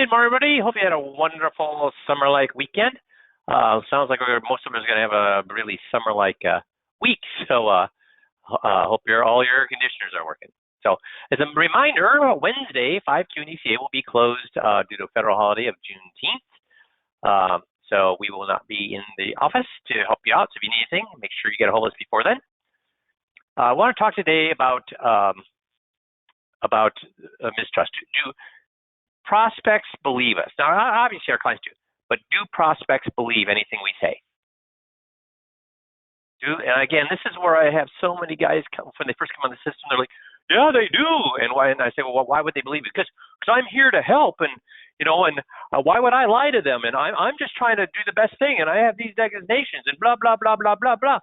Good morning, everybody. Hope you had a wonderful summer-like weekend. Sounds like most of us are going to have a really summer-like week. So hope all your air conditioners are working. So as a reminder, Wednesday, 5Q and ECA will be closed due to a federal holiday of Juneteenth. So we will not be in the office to help you out. So if you need anything, make sure you get a hold of us before then. I want to talk today about mistrust. Do prospects believe us? Now, obviously our clients do, but do prospects believe anything we say? And again, this is where I have so many guys come when they first come on the system. They're like, "Yeah, they do." And why? And I say, "Well, why would they believe it?" Because I'm here to help, and why would I lie to them? And I'm just trying to do the best thing, and I have these designations, and blah blah blah blah blah blah.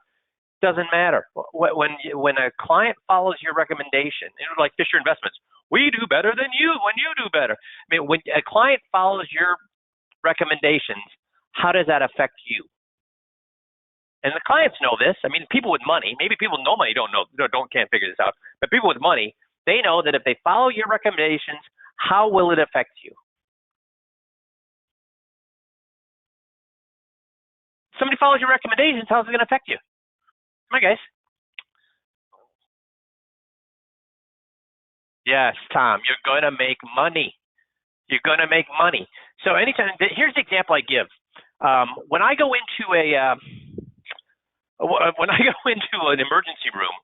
Doesn't matter. When a client follows your recommendation, like Fisher Investments, we do better than you when you do better. I mean, when a client follows your recommendations, how does that affect you? And the clients know this. I mean, people with money, maybe people with no money can't figure this out, but people with money, they know that if they follow your recommendations, how will it affect you? Somebody follows your recommendations, how's it going to affect you? Come on, guys. Yes, Tom, you're going to make money. You're going to make money. So anytime, here's the example I give. When I go into an emergency room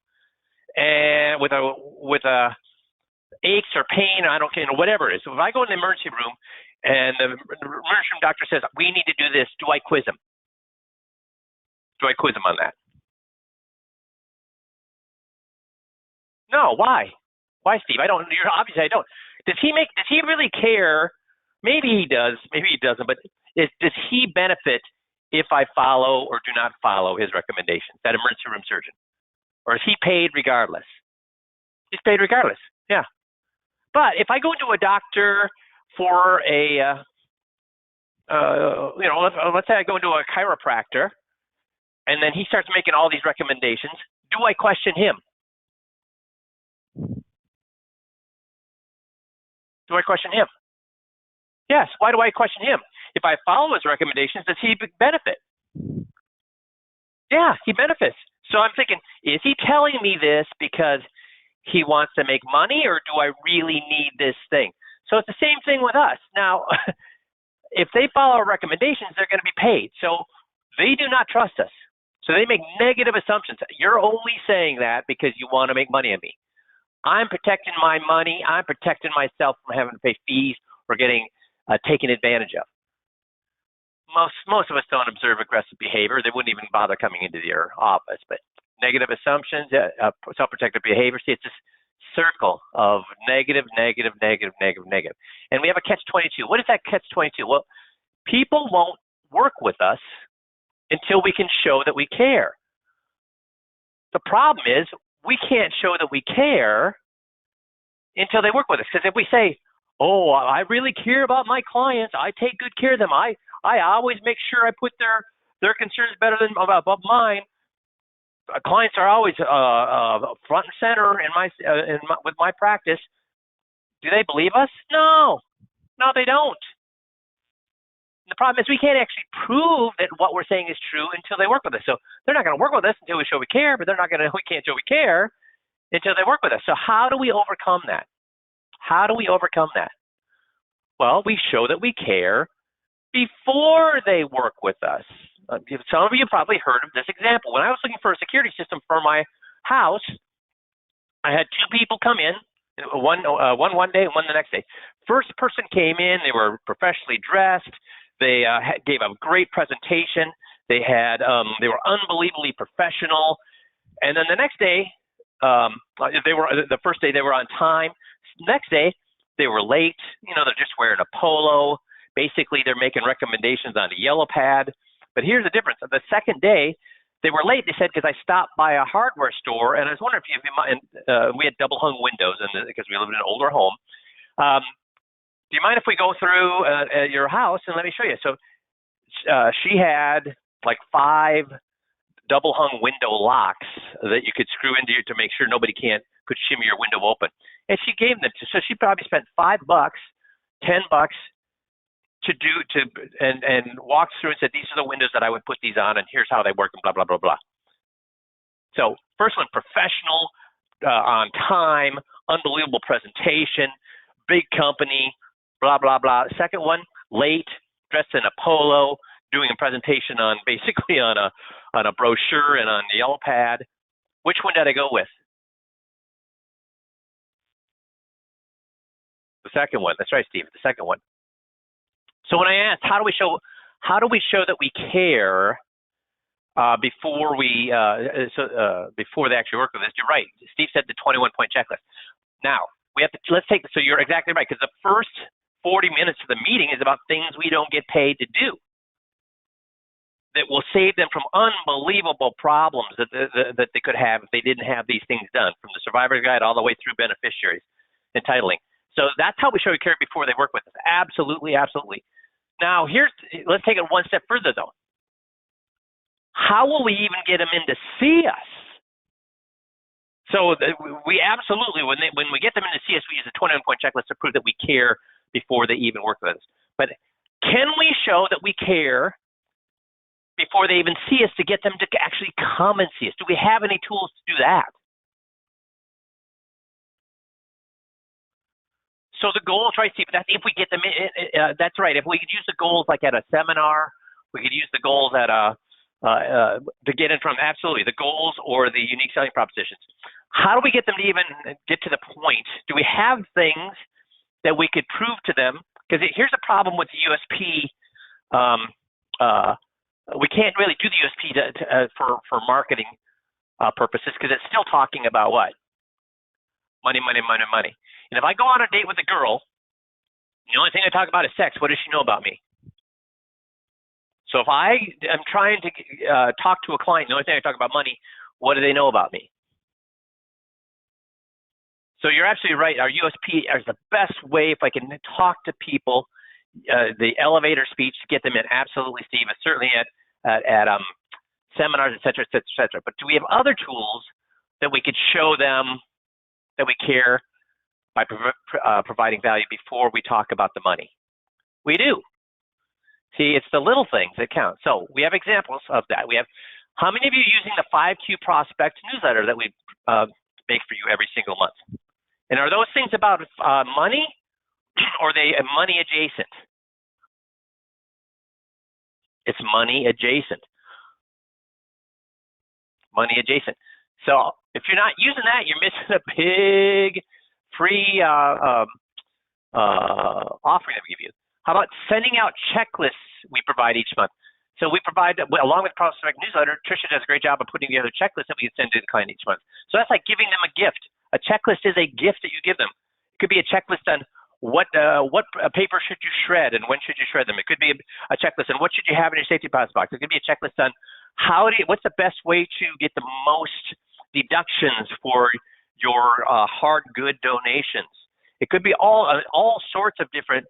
and with a aches or pain, I don't care, whatever it is. So if I go in the emergency room and the emergency room doctor says, "We need to do this," do I quiz him? Do I quiz him on that? No. Why? Why, Steve? Obviously I don't. Does he really care? Maybe he does. Maybe he doesn't. But does he benefit if I follow or do not follow his recommendations? That emergency room surgeon, or is he paid regardless? He's paid regardless. Yeah. But if I go to a doctor for let's say I go into a chiropractor, and then he starts making all these recommendations, do I question him? Do I question him? Yes. Why do I question him? If I follow his recommendations, does he benefit? Yeah, he benefits. So I'm thinking, is he telling me this because he wants to make money, or do I really need this thing? So it's the same thing with us. Now, if they follow our recommendations, they're going to be paid. So they do not trust us. So they make negative assumptions. You're only saying that because you want to make money on me. I'm protecting my money. I'm protecting myself from having to pay fees or getting taken advantage of. Most of us don't observe aggressive behavior. They wouldn't even bother coming into your office. But negative assumptions, self-protective behavior. See, it's this circle of negative, negative, negative, negative, negative. And we have a catch-22. What is that catch-22? Well, people won't work with us until we can show that we care. The problem is we can't show that we care until they work with us. Because if we say, "Oh, I really care about my clients. I take good care of them. I always make sure I put their concerns better than above mine. Clients are always front and center with my practice." Do they believe us? No, they don't. The problem is we can't actually prove that what we're saying is true until they work with us. So they're not going to work with us until we show we care, but we can't show we care until they work with us. So how do we overcome that? How do we overcome that? Well, we show that we care before they work with us. Some of you probably heard of this example. When I was looking for a security system for my house, I had two people come in, one day and one the next day. First person came in, they were professionally dressed. They gave a great presentation. They were unbelievably professional. And then the next day, the first day they were on time. Next day, they were late. They're just wearing a polo. Basically, they're making recommendations on a yellow pad. But here's the difference. The second day, they were late. They said, because I stopped by a hardware store, and I was wondering if we had double hung windows because we lived in an older home. Do you mind if we go through your house and let me show you? So she had like 5 double hung window locks that you could screw into to make sure nobody could shimmy your window open. And she gave them so she probably spent $5, $10 and walks through and said, these are the windows that I would put these on, and here's how they work, and blah, blah, blah, blah. So first one, professional, on time, unbelievable presentation, big company, blah, blah, blah. Second one, late, dressed in a polo, doing a presentation on basically on a brochure and on the yellow pad. Which one did I go with? The second one. That's right, Steve. The second one. So when I asked, how do we show that we care before they actually work with us? You're right. Steve said the 21-point checklist. Now let's take. So you're exactly right, because the first 40 minutes of the meeting is about things we don't get paid to do, that will save them from unbelievable problems that they could have if they didn't have these things done, from the survivor guide all the way through beneficiaries and titling. So that's how we show we care before they work with us. Absolutely, absolutely. Now let's take it one step further though. How will we even get them in to see us? So we absolutely, when we get them in to see us, we use a 21-point checklist to prove that we care before they even work with us. But can we show that we care before they even see us to get them to actually come and see us? Do we have any tools to do that? So the goals, right, Steve, that's if we get them in, that's right. If we could use the goals like at a seminar, we could use the goals at to get in from, absolutely, the goals or the unique selling propositions. How do we get them to even get to the point? Do we have things that we could prove to them? Because here's the problem with the USP. We can't really do the USP for marketing purposes, because it's still talking about what? Money, money, money, money. And if I go on a date with a girl, the only thing I talk about is sex, what does she know about me? So if I am trying to talk to a client, the only thing I talk about money, what do they know about me? So you're absolutely right. Our USP is the best way if I can talk to people, the elevator speech to get them in. Absolutely, Steve. Certainly at seminars, et cetera, et cetera, et cetera. But do we have other tools that we could show them that we care by providing value before we talk about the money? We do. See, it's the little things that count. So we have examples of that. We have, how many of you are using the 5Q Prospect newsletter that we make for you every single month? And are those things about money, or are they money adjacent? It's money adjacent. Money adjacent. So if you're not using that, you're missing a big free offering that we give you. How about sending out checklists we provide each month? So we provide, along with Prospect Newsletter, Tricia does a great job of putting together checklists that we can send to the client each month. So that's like giving them a gift. A checklist is a gift that you give them. It could be a checklist on what paper should you shred and when should you shred them. It could be a checklist on what should you have in your safety deposit box. It could be a checklist on what's the best way to get the most deductions for your hard good donations. It could be all sorts of different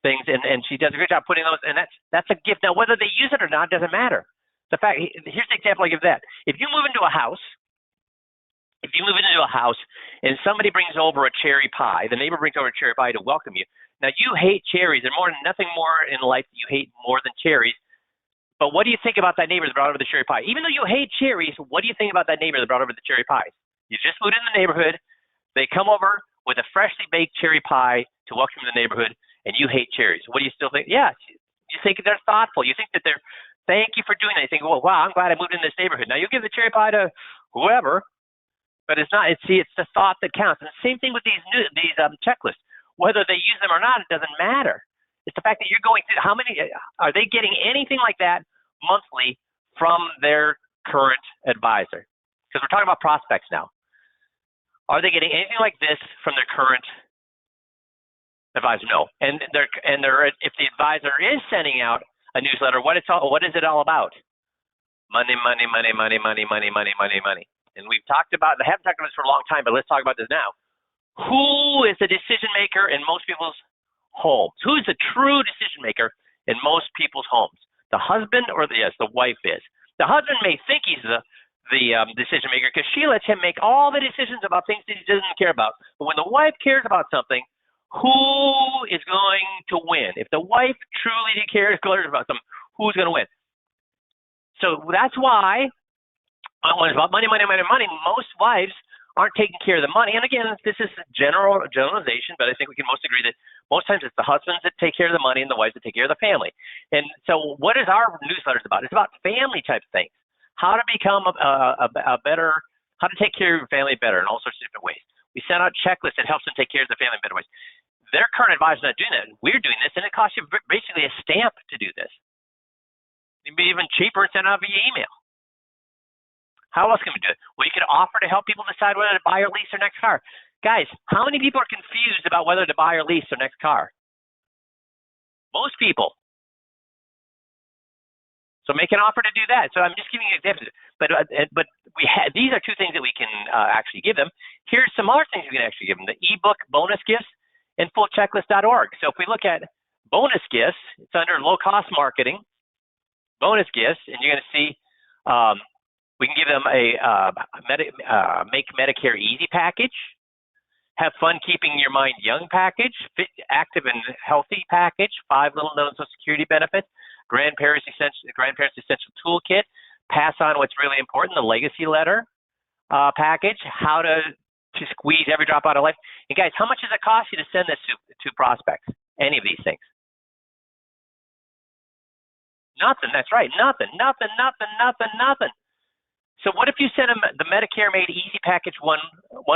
things, and she does a great job putting those, and that's a gift. Now, whether they use it or not doesn't matter. The fact, here's the example I give that. If you move into a house and somebody brings over a cherry pie, the neighbor brings over a cherry pie to welcome you. Now, you hate cherries. There's nothing more in life that you hate more than cherries. But what do you think about that neighbor that brought over the cherry pie? Even though you hate cherries, what do you think about that neighbor that brought over the cherry pies? You just moved in the neighborhood. They come over with a freshly baked cherry pie to welcome the neighborhood, and you hate cherries. What do you still think? Yeah, you think they're thoughtful. You think that they're, thank you for doing that. You think, well, wow, I'm glad I moved in this neighborhood. Now, you give the cherry pie to whoever, but it's not. It's the thought that counts. And the same thing with these checklists. Whether they use them or not, it doesn't matter. It's the fact that you're going through, how many, are they getting anything like that monthly from their current advisor? Because we're talking about prospects now. Are they getting anything like this from their current advisor? No. And if the advisor is sending out a newsletter, what is it all about? Money, money, money, money, money, money, money, money, money. And we've talked about, I haven't talked about this for a long time, but let's talk about this now. Who is the decision maker in most people's homes? Who is the true decision maker in most people's homes? The husband or the wife is. The husband may think he's the decision maker because she lets him make all the decisions about things that he doesn't care about. But when the wife cares about something, who is going to win? If the wife truly cares about them, who's going to win? So that's why when it's about money, most wives aren't taking care of the money. And again, this is a generalization, but I think we can most agree that most times it's the husbands that take care of the money and the wives that take care of the family. And so what is our newsletters about? It's about family type things, how to become a better, how to take care of your family better in all sorts of different ways. We send out checklists that helps them take care of their family in better ways. Their current advisor is not doing that. We're doing this, and it costs you basically a stamp to do this. It'd be even cheaper and send out via email. How else can we do it? Well, you could offer to help people decide whether to buy or lease their next car. Guys, how many people are confused about whether to buy or lease their next car? Most people. So make an offer to do that. So I'm just giving you examples. But these are two things that we can actually give them. Here's some other things we can actually give them: the ebook bonus gifts and fullchecklist.org. So if we look at bonus gifts, it's under low cost marketing, bonus gifts, and you're going to see. We can give them a Make Medicare Easy package, Have Fun Keeping Your Mind Young package, Fit, Active, and Healthy package, 5 little known Social Security benefits, Grandparents Essential Toolkit, Pass On What's Really Important, the Legacy Letter package, How to Squeeze Every Drop Out of Life. And guys, how much does it cost you to send this to prospects? Any of these things? Nothing. That's right. Nothing. So what if you send them the Medicare Made Easy package one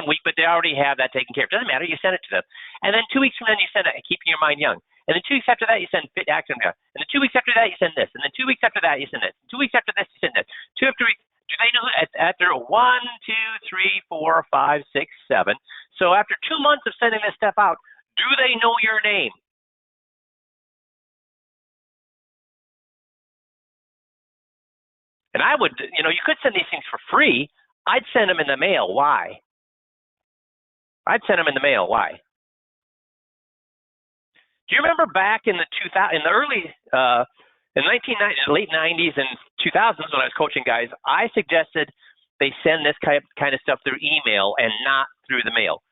week, but they already have that taken care of? Doesn't matter. You send it to them. And then 2 weeks from then, you send Keeping Your Mind Young. And then 2 weeks after that, you send Fit, Active, and Healthy. And then 2 weeks after that, you send this. And then 2 weeks after that, you send this. 2 weeks after this, you send this. 2 after weeks. Do they know after 1, 2, 3, 4, 5, 6, 7? So after 2 months of sending this stuff out, do they know your name? And I would, you could send these things for free. I'd send them in the mail. Why? I'd send them in the mail. Why? Do you remember back in the early, in the late 90s and 2000s when I was coaching guys, I suggested they send this kind of stuff through email and not through the mail.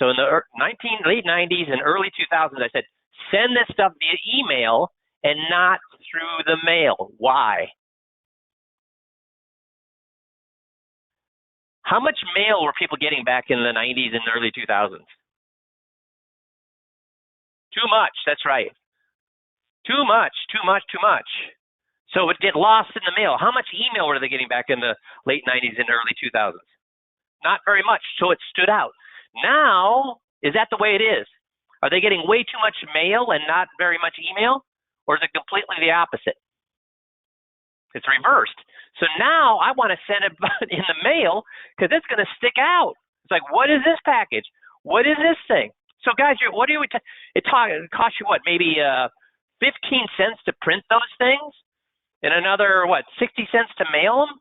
So in the late 90s and early 2000s, I said, send this stuff via email and not through the mail. Why? How much mail were people getting back in the 90s and the early 2000s? Too much, that's right. Too much. So it would get lost in the mail. How much email were they getting back in the late 90s and early 2000s? Not very much, so it stood out. Now, is that the way it is? Are they getting way too much mail and not very much email? Or is it completely the opposite? It's reversed. So now I want to send it in the mail because it's going to stick out. It's like, what is this package? What is this thing? So guys, it costs you what, maybe 15 cents to print those things and another, 60 cents to mail them?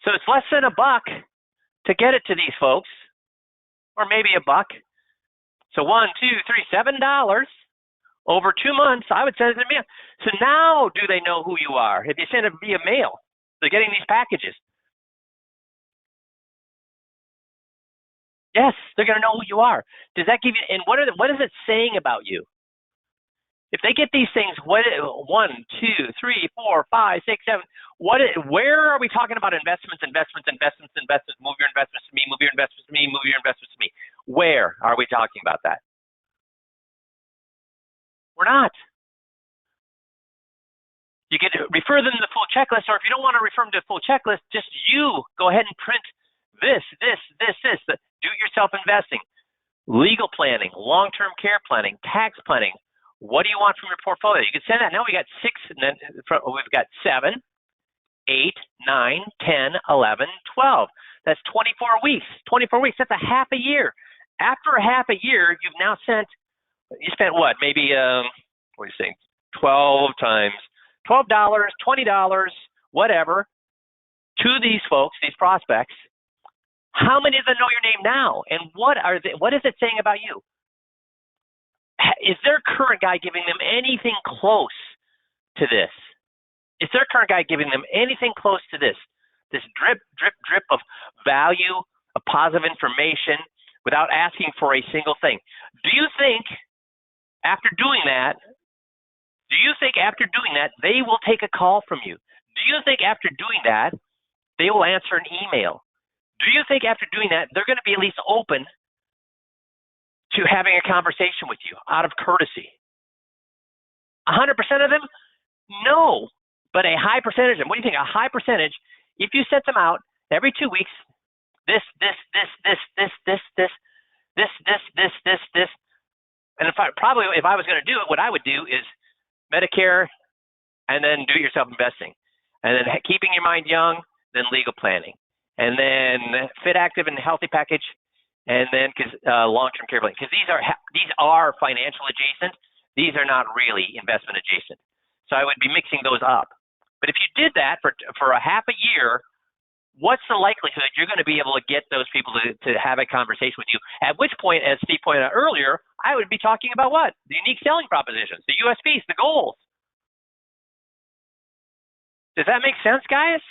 So it's less than $1 to get it to these folks, or maybe $1. So $1, $2, $3, $7. Over 2 months, I would send it to mail. So now do they know who you are? If you send it via mail, they're getting these packages. Yes, they're going to know who you are. Does that give you, and what is it saying about you? If they get these things, 1, 2, 3, 4, 5, 6, 7, where are we talking about investments? Move your investments to me, move your investments to me, move your investments to me. Where are we talking about that? We're not. You can refer them to the full checklist, or if you don't want to refer them to the full checklist, just go ahead and print this, the do-it-yourself investing, legal planning, long-term care planning, tax planning. What do you want from your portfolio? You can send that. Now we got 6, and then we've got 7, 8, 9, 10, 11, 12. That's 24 weeks. 24 weeks, that's a half a year. After a half a year, you've now spent what? Maybe, what do you think? 12 times $12, $20, whatever, to these folks, these prospects. How many of them know your name now? And what is it saying about you? Is their current guy giving them anything close to this? Is their current guy giving them anything close to this? This drip of value, of positive information, without asking for a single thing. Do you think after doing that, they will take a call from you? Do you think after doing that, they will answer an email? Do you think after doing that, they're going to be at least open to having a conversation with you out of courtesy? 100% of them? No. But a high percentage of them. What do you think? A high percentage, if you set them out every 2 weeks, this. And if I was going to do it, what I would do is Medicare and then do-it-yourself investing. And then keeping your mind young, then legal planning. And then fit, active, and healthy package. And then long-term care planning. Because these are financial adjacent. These are not really investment adjacent. So I would be mixing those up. But if you did that for a half a year, what's the likelihood you're going to be able to get those people to have a conversation with you? At which point, as Steve pointed out earlier, I would be talking about what? The unique selling propositions, the USPs, the goals. Does that make sense, guys?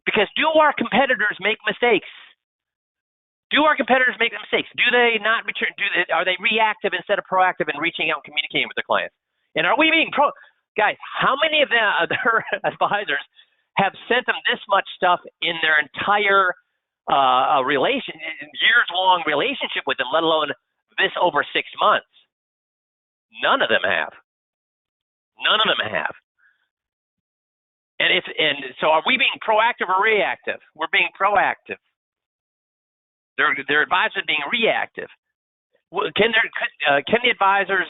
Because do our competitors make mistakes? Do our competitors make mistakes? Do they not return? Are they reactive instead of proactive in reaching out and communicating with their clients? And are we being guys, how many of their advisors have sent them this much stuff in their entire years-long relationship with them, let alone this over 6 months? None of them have. None of them have. And so are we being proactive or reactive? We're being proactive. Their advisors being reactive. Can the advisors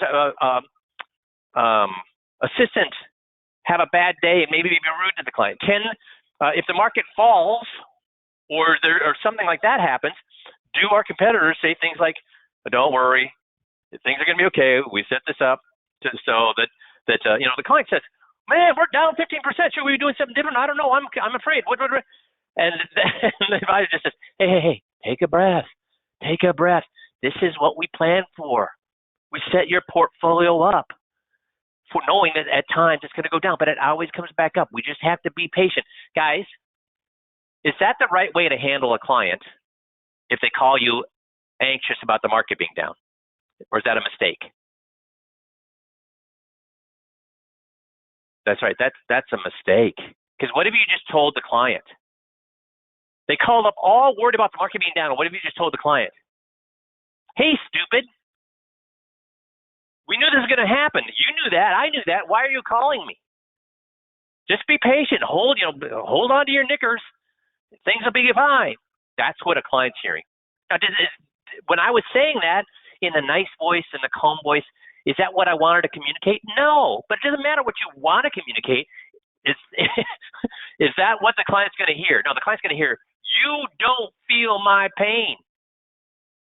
assistant have a bad day and maybe be rude to the client? If the market falls or something like that happens, do our competitors say things like, "Don't worry, things are going to be okay. We set this up so that the client says, 'Man, we're down 15%. Should we be doing something different? I don't know. I'm afraid.' And the advisor just says, Hey, take a breath. Take a breath. This is what we planned for. We set your portfolio up for knowing that at times it's going to go down, but it always comes back up. We just have to be patient." Guys, is that the right way to handle a client if they call you anxious about the market being down? Or is that a mistake? That's right. That's a mistake. Because what if you just told the client? They called up all worried about the market being down. What if you just told the client, "Hey, stupid, we knew this was going to happen. You knew that. I knew that. Why are you calling me? Just be patient. Hold on to your knickers. Things will be fine." That's what a client's hearing. Now, when I was saying that in the nice voice and the calm voice, is that what I wanted to communicate? No, but it doesn't matter what you want to communicate. Is that what the client's going to hear? No, the client's going to hear, "You don't feel my pain.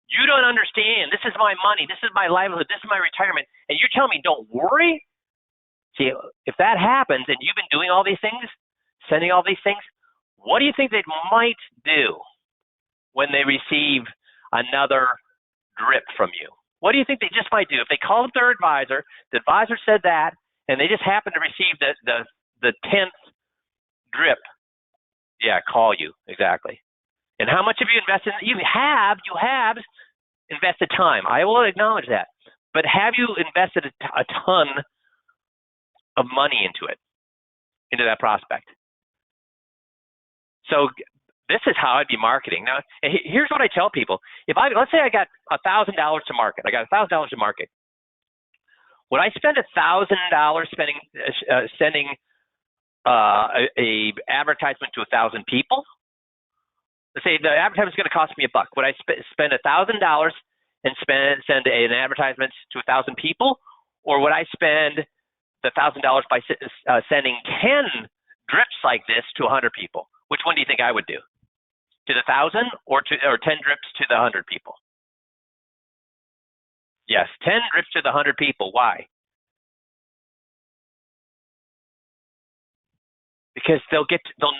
You don't understand. This is my money. This is my livelihood. This is my retirement. And you're telling me don't worry?" See, if that happens and you've been doing all these things, sending all these things, what do you think they might do when they receive another drip from you? What do you think they just might do? If they call up their advisor, the advisor said that, and they just happen to receive the 10th drip, yeah, call you, exactly. And how much have you invested? You have invested time. I will acknowledge that. But have you invested a ton of money into that prospect? So this is how I'd be marketing. Now, here's what I tell people. Let's say I got $1,000 to market. I got $1,000 to market. Would I spend $1,000 sending a advertisement to 1,000 people? Let's say the advertisement is going to cost me $1. Would I spend $1,000 and send an advertisement to 1,000 people, or would I spend the $1,000 by sending 10 drips like this to 100 people? Which one do you think I would do? To the 1,000 or 10 drips to the 100 people? Yes, 10 drips to the 100 people. Why? Because they'll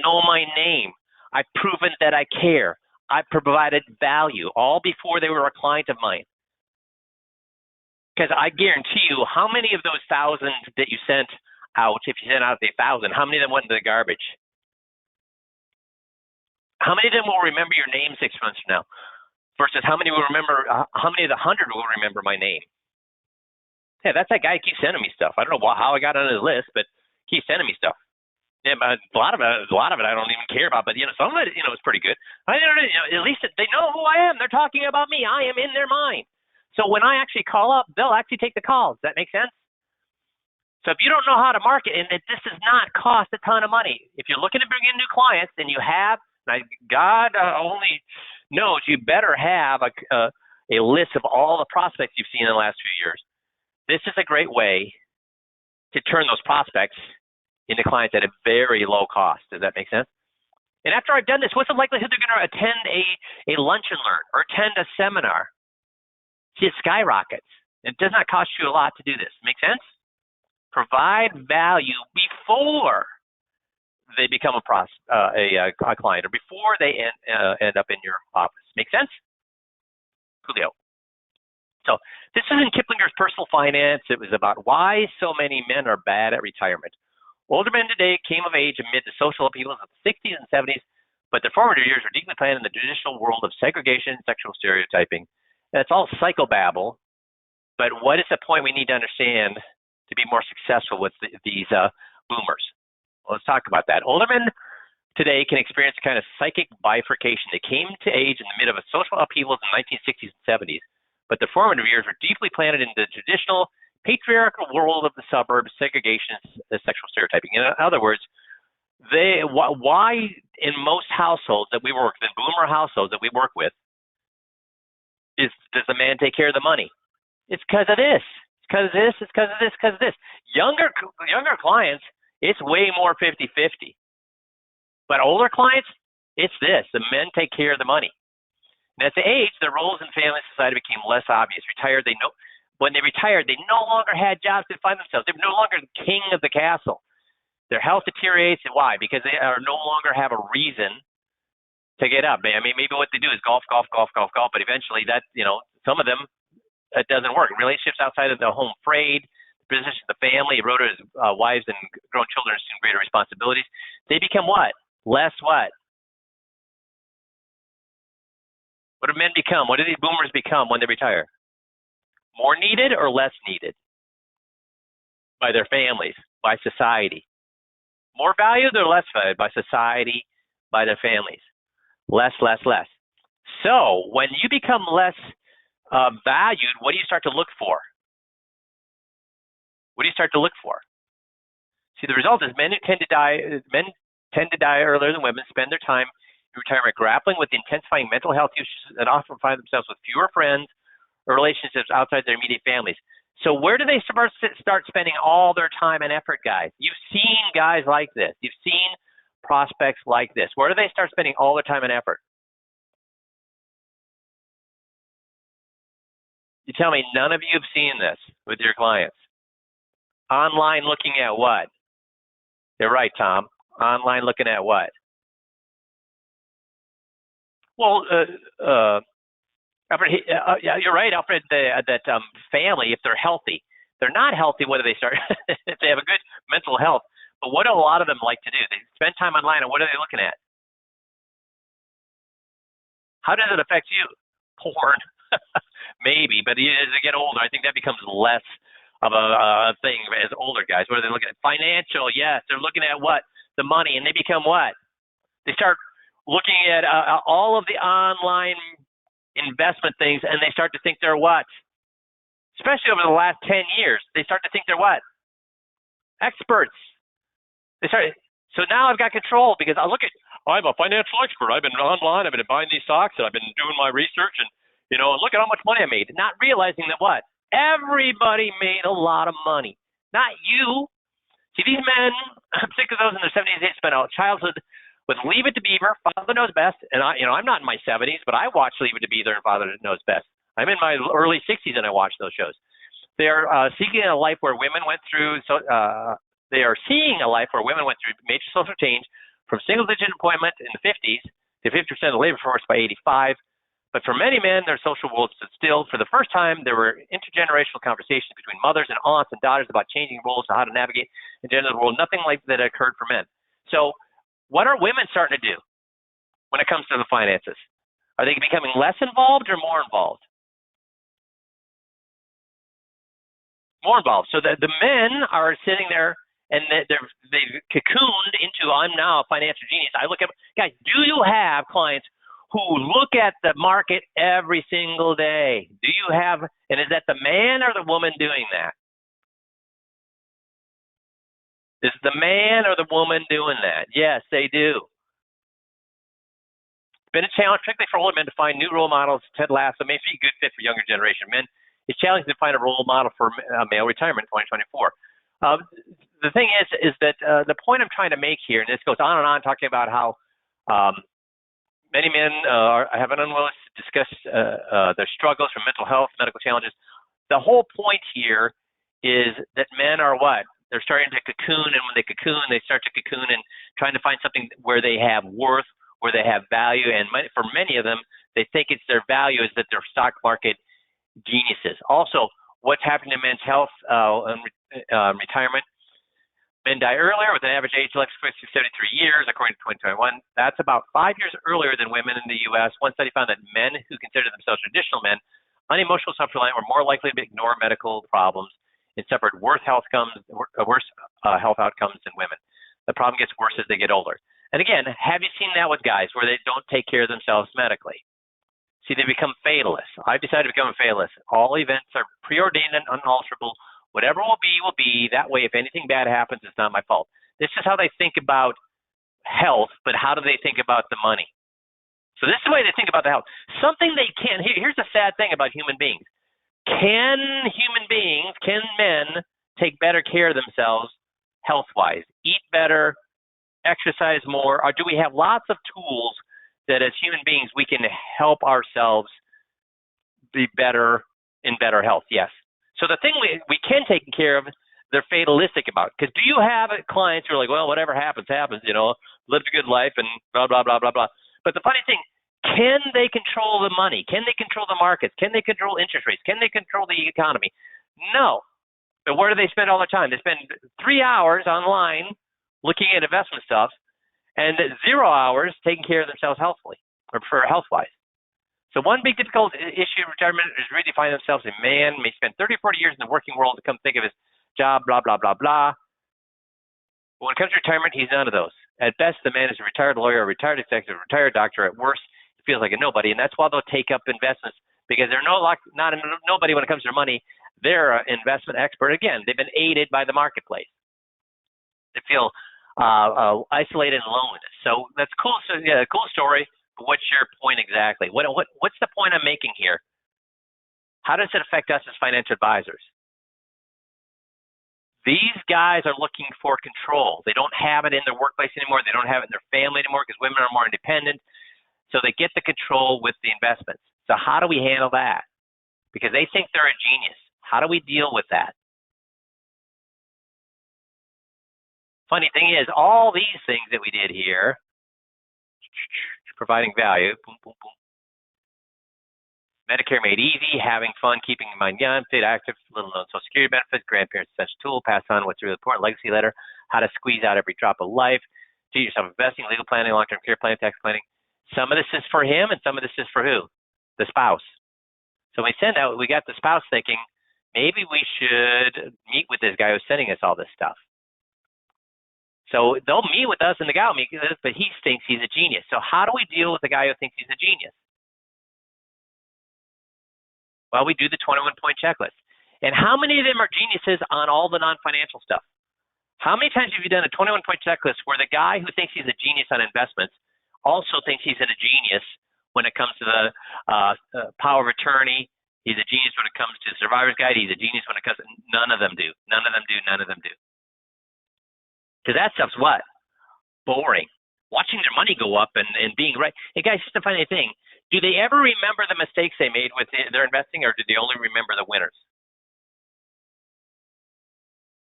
know my name. I've proven that I care. I've provided value all before they were a client of mine. Because I guarantee you, how many of those 1,000 that you sent out, if you sent out the 1,000, how many of them went into the garbage? How many of them will remember your name 6 months from now? versus how many will remember, how many of the 100 will remember my name? Yeah, that's that guy who keeps sending me stuff. I don't know how I got on his list, but he keeps sending me stuff. Yeah, but a lot of it I don't even care about. But some of it, is pretty good. At least they know who I am. They're talking about me. I am in their mind. So when I actually call up, they'll actually take the calls. Does that make sense? So if you don't know how to market, and this does not cost a ton of money, if you're looking to bring in new clients, and you have, God only knows, you better have a list of all the prospects you've seen in the last few years. This is a great way to turn those prospects into clients at a very low cost. Does that make sense? And after I've done this, what's the likelihood they're going to attend a lunch and learn or attend a seminar? See, it skyrockets. It does not cost you a lot to do this. Make sense? Provide value before they become a client, or before they end up in your office. Make sense? Coolio. So this is in Kiplinger's Personal Finance. It was about why so many men are bad at retirement. Older men today came of age amid the social upheavals of the 60s and 70s, but their formative years were deeply planted in the traditional world of segregation and sexual stereotyping. And it's all psychobabble, but what is the point we need to understand to be more successful with these boomers? Well, let's talk about that. Older men today can experience a kind of psychic bifurcation. They came to age in the midst of a social upheavals in the 1960s and 70s, but their formative years were deeply planted in the traditional patriarchal world of the suburbs, segregation, and sexual stereotyping. In other words, why in most households that we work with, in boomer households that we work with, does the man take care of the money? It's because of this. It's because of this. It's because of this. Because of this. Younger clients, it's way more 50-50. But older clients, it's this. The men take care of the money. And at the age, their roles in family and society became less obvious. When they retired, they no longer had jobs to find themselves. They're no longer the king of the castle. Their health deteriorates. And why? Because they no longer have a reason to get up. I mean, maybe what they do is golf, but eventually some of them, it doesn't work. Relationships outside of the home frayed, the position of the family, eroded wives and grown children assume greater responsibilities. They become what? Less what? What do men become? What do these boomers become when they retire? More needed or less needed? By their families, by society. More valued or less valued? By society, by their families. Less. So when you become less valued, what do you start to look for? What do you start to look for? See, the result is men tend to die earlier than women, spend their time in retirement grappling with the intensifying mental health issues, and often find themselves with fewer friends or relationships outside their immediate families. So where do they start spending all their time and effort, guys? You've seen guys like this. You've seen prospects like this. Where do they start spending all their time and effort? You tell me none of you have seen this with your clients. Online looking at what? You're right, Tom. Online looking at what? Well, Alfred, you're right, Alfred, that family, if they're healthy. They're not healthy, what do they start? If they have a good mental health. But what do a lot of them like to do? They spend time online, and what are they looking at? How does it affect you? Porn. Maybe, but as they get older, I think that becomes less of a thing as older guys. What are they looking at? Financial, yes. They're looking at what? The money, and they become what? They start looking at all of the online investment things, and they start to think they're what? Especially over the last 10 years, they start to think they're what? Experts. So now I've got control because I'm a financial expert. I've been online, I've been buying these stocks, and I've been doing my research, and look at how much money I made. Not realizing that what? Everybody made a lot of money. Not you. See, these men, particularly those in their 70s, they spent a childhood with Leave It to Beaver, Father Knows Best, and I'm not in my 70s, but I watched Leave It to Beaver and Father Knows Best. I'm in my early 60s and I watched those shows. They're seeking a life where women went through. They are seeing a life where women went through major social change from single-digit employment in the 50s to 50% of the labor force by 85. But for many men, their social world stood still. For the first time, there were intergenerational conversations between mothers and aunts and daughters about changing roles and how to navigate and gender the world. Nothing like that occurred for men. So what are women starting to do when it comes to the finances? Are they becoming less involved or more involved? More involved. So the men are sitting there and they've cocooned into, I'm now a financial genius. I look at, guys, do you have clients who look at the market every single day? Do you have, and is that the man or the woman doing that? Is the man or the woman doing that? Yes, they do. It's been a challenge, particularly for older men, to find new role models. Ted Lasso may be a good fit for younger generation men. It's challenging to find a role model for male retirement in 2024. The thing is that the point I'm trying to make here, and this goes on and on, talking about how many men have an unwillingness to discuss their struggles from mental health, medical challenges. The whole point here is that men are what? They're starting to cocoon, and when they cocoon, they start to cocoon and trying to find something where they have worth, where they have value. And for many of them, they think it's their value is that they're stock market geniuses. Also, what's happening to men's health and retirement? Men die earlier with an average age of expectancy of 73 years, according to 2021. That's about 5 years earlier than women in the U.S. One study found that men who consider themselves traditional men, unemotional, self-reliant, were more likely to ignore medical problems and suffered worse health outcomes than women. The problem gets worse as they get older. And again, have you seen that with guys where they don't take care of themselves medically? See, they become fatalists. I've decided to become a fatalist. All events are preordained and unalterable. Whatever will be, will be. That way, if anything bad happens, it's not my fault. This is how they think about health, but how do they think about the money? So this is the way they think about the health. Something they can, here's the sad thing about human beings. Can men take better care of themselves health-wise? Eat better, exercise more, or do we have lots of tools that as human beings we can help ourselves be better in better health? Yes. So the thing we can take care of, they're fatalistic about. Because do you have clients who are like, well, whatever happens, happens, lived a good life and blah, blah, blah, blah, blah. But the funny thing, can they control the money? Can they control the markets? Can they control interest rates? Can they control the economy? No. But where do they spend all their time? They spend 3 hours online looking at investment stuff and 0 hours taking care of themselves healthfully or for health-wise. So one big difficult issue in retirement is redefining themselves. A man may spend 30 or 40 years in the working world to come think of his job, blah, blah, blah, blah. But when it comes to retirement, he's none of those. At best, the man is a retired lawyer, a retired executive, a retired doctor. At worst, he feels like a nobody, and that's why they'll take up investments because they're not a nobody when it comes to their money. They're an investment expert. Again, they've been aided by the marketplace. They feel isolated and loneliness. So that's cool. So yeah, cool story. But what's your point exactly? What's the point I'm making here? How does it affect us as financial advisors? These guys are looking for control. They don't have it in their workplace anymore. They don't have it in their family anymore because women are more independent. So they get the control with the investments. So how do we handle that? Because they think they're a genius. How do we deal with that? Funny thing is, all these things that we did here, providing value, boom, boom, boom. Medicare made easy, having fun, keeping your mind young, fit active, little known Social Security benefits, grandparents essential tool, pass on what's really important, legacy letter, how to squeeze out every drop of life, do yourself investing, legal planning, long-term care planning, tax planning. Some of this is for him, and some of this is for who? The spouse. So when we send out, we got the spouse thinking, maybe we should meet with this guy who's sending us all this stuff. So they'll meet with us and the guy will meet with us, but he thinks he's a genius. So how do we deal with the guy who thinks he's a genius? Well, we do the 21-point checklist. And how many of them are geniuses on all the non-financial stuff? How many times have you done a 21-point checklist where the guy who thinks he's a genius on investments also thinks he's a genius when it comes to the power of attorney? He's a genius when it comes to the survivor's guide. He's a genius when it comes to none of them do. None of them do. None of them do. Because that stuff's what? Boring. Watching their money go up and being right. Hey, guys, just a funny thing. Do they ever remember the mistakes they made with their investing, or do they only remember the winners?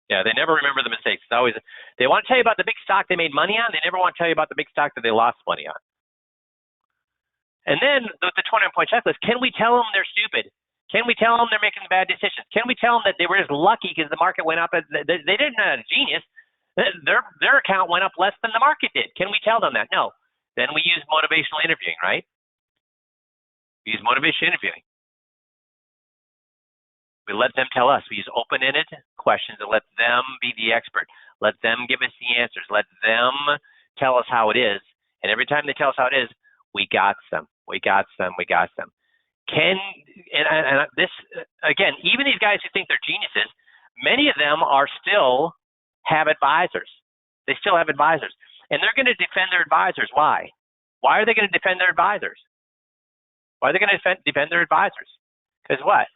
Yeah, they never remember the mistakes. It's always, they want to tell you about the big stock they made money on. They never want to tell you about the big stock that they lost money on. And then the 21-point checklist, can we tell them they're stupid? Can we tell them they're making bad decisions? Can we tell them that they were just lucky because the market went up? They didn't have a genius. Their account went up less than the market did. Can we tell them that? No. Then we use motivational interviewing, right? We use motivation interviewing. We let them tell us. We use open-ended questions and let them be the expert. Let them give us the answers. Let them tell us how it is. And every time they tell us how it is, we got them. We got them. We got them. And this, again, even these guys who think they're geniuses, many of them are still have advisors. They still have advisors. And they're going to defend their advisors. Why? Why are they going to defend their advisors? Why are they going to defend their advisors? Because what?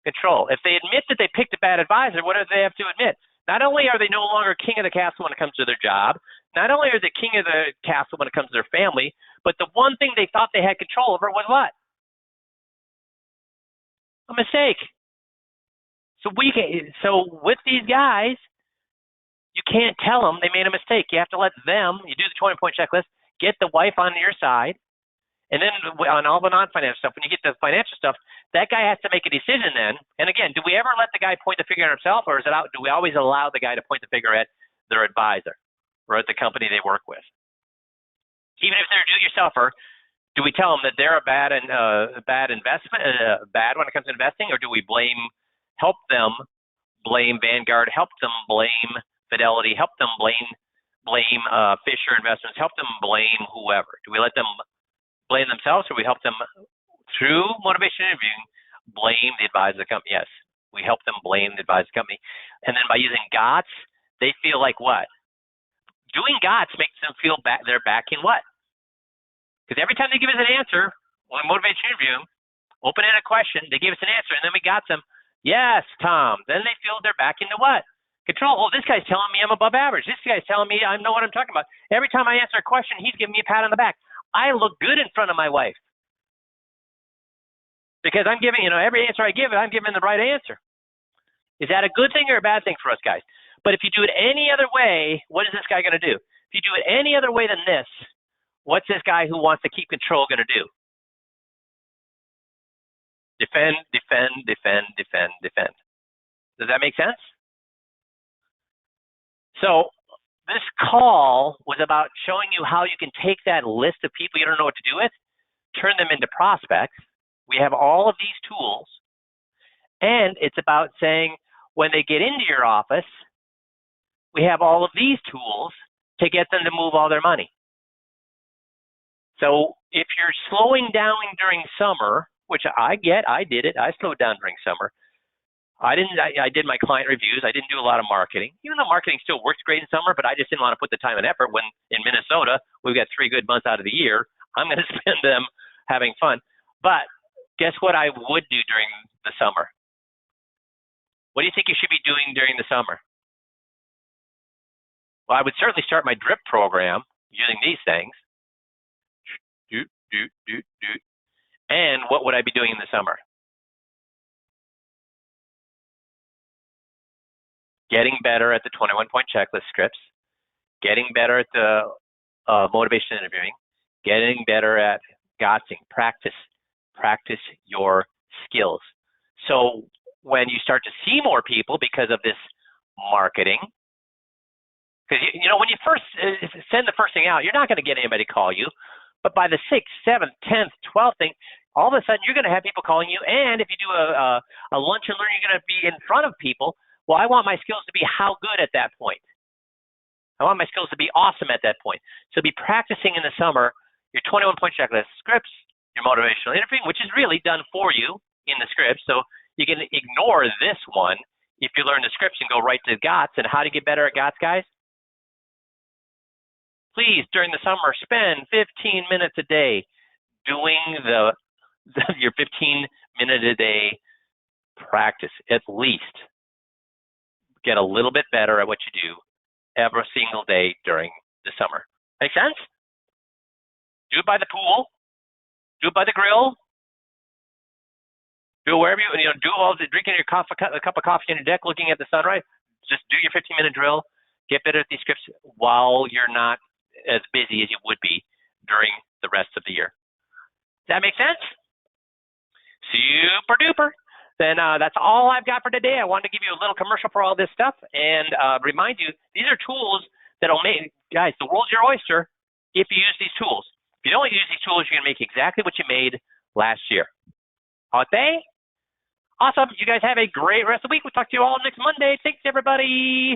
Control. If they admit that they picked a bad advisor, what do they have to admit? Not only are they no longer king of the castle when it comes to their job, not only are they king of the castle when it comes to their family, but the one thing they thought they had control over was what? A mistake. So with these guys, you can't tell them they made a mistake. You have to let them, you do the 20-point checklist, get the wife on your side, and then on all the non-financial stuff, when you get to the financial stuff, that guy has to make a decision then. And again, do we ever let the guy point the finger at himself, or do we always allow the guy to point the finger at their advisor or at the company they work with? Even if they're a do-it-yourselfer, do we tell them that they're a bad investment, bad when it comes to investing, or do we help them blame Vanguard, help them blame Fidelity, help them blame Fisher Investments, help them blame whoever? Do we let them blame themselves, or we help them through motivation interviewing blame the advisor company? Yes, we help them blame the advisor company. And then by using GOTS, they feel like what? Doing GOTS makes them feel they're backing what? Because every time they give us an answer, when we motivation interview them, open-ended question, they give us an answer, and then we got them. Yes, Tom. Then they feel they're back into what? Control. Oh, this guy's telling me I'm above average. This guy's telling me I know what I'm talking about. Every time I answer a question, he's giving me a pat on the back. I look good in front of my wife because I'm giving, every answer I give, I'm giving the right answer. Is that a good thing or a bad thing for us guys? But if you do it any other way, what is this guy going to do? If you do it any other way than this, what's this guy who wants to keep control going to do? Defend, defend, defend, defend, defend. Does that make sense? So this call was about showing you how you can take that list of people you don't know what to do with, turn them into prospects. We have all of these tools. And it's about saying when they get into your office, we have all of these tools to get them to move all their money. So if you're slowing down during summer, which I get, I did it. I slowed down during summer. I did my client reviews. I didn't do a lot of marketing, even though marketing still works great in summer, but I just didn't want to put the time and effort when in Minnesota, we've got 3 good months out of the year. I'm going to spend them having fun. But guess what I would do during the summer? What do you think you should be doing during the summer? Well, I would certainly start my drip program using these things. And what would I be doing in the summer? Getting better at the 21-point checklist scripts, getting better at the motivation interviewing, getting better at GOTSing, practice your skills. So when you start to see more people because of this marketing, because when you first send the first thing out, you're not going to get anybody to call you. But by the 6th, 7th, 10th, 12th thing, all of a sudden you're going to have people calling you. And if you do a lunch and learn, you're going to be in front of people. Well, I want my skills to be how good at that point. I want my skills to be awesome at that point. So be practicing in the summer your 21-point checklist scripts, your motivational interviewing, which is really done for you in the script. So you can ignore this one if you learn the scripts and go right to GOTS. And how to get better at GOTS, guys? Please, during the summer, spend 15 minutes a day doing your 15-minute a day practice, at least. Get a little bit better at what you do every single day during the summer. Make sense? Do it by the pool. Do it by the grill. Do it wherever do all the drinking a cup of coffee on your deck, looking at the sunrise. Just do your 15-minute drill. Get better at these scripts while you're not as busy as you would be during the rest of the year. Does that make sense? Super duper. Then that's all I've got for today. I wanted to give you a little commercial for all this stuff and remind you, these are tools that'll make, guys, the world's your oyster if you use these tools. If If you don't use these tools, you're going to make exactly what you made last year. Okay? Awesome. You guys have a great rest of the week. We'll talk to you all next Monday. Thanks, everybody.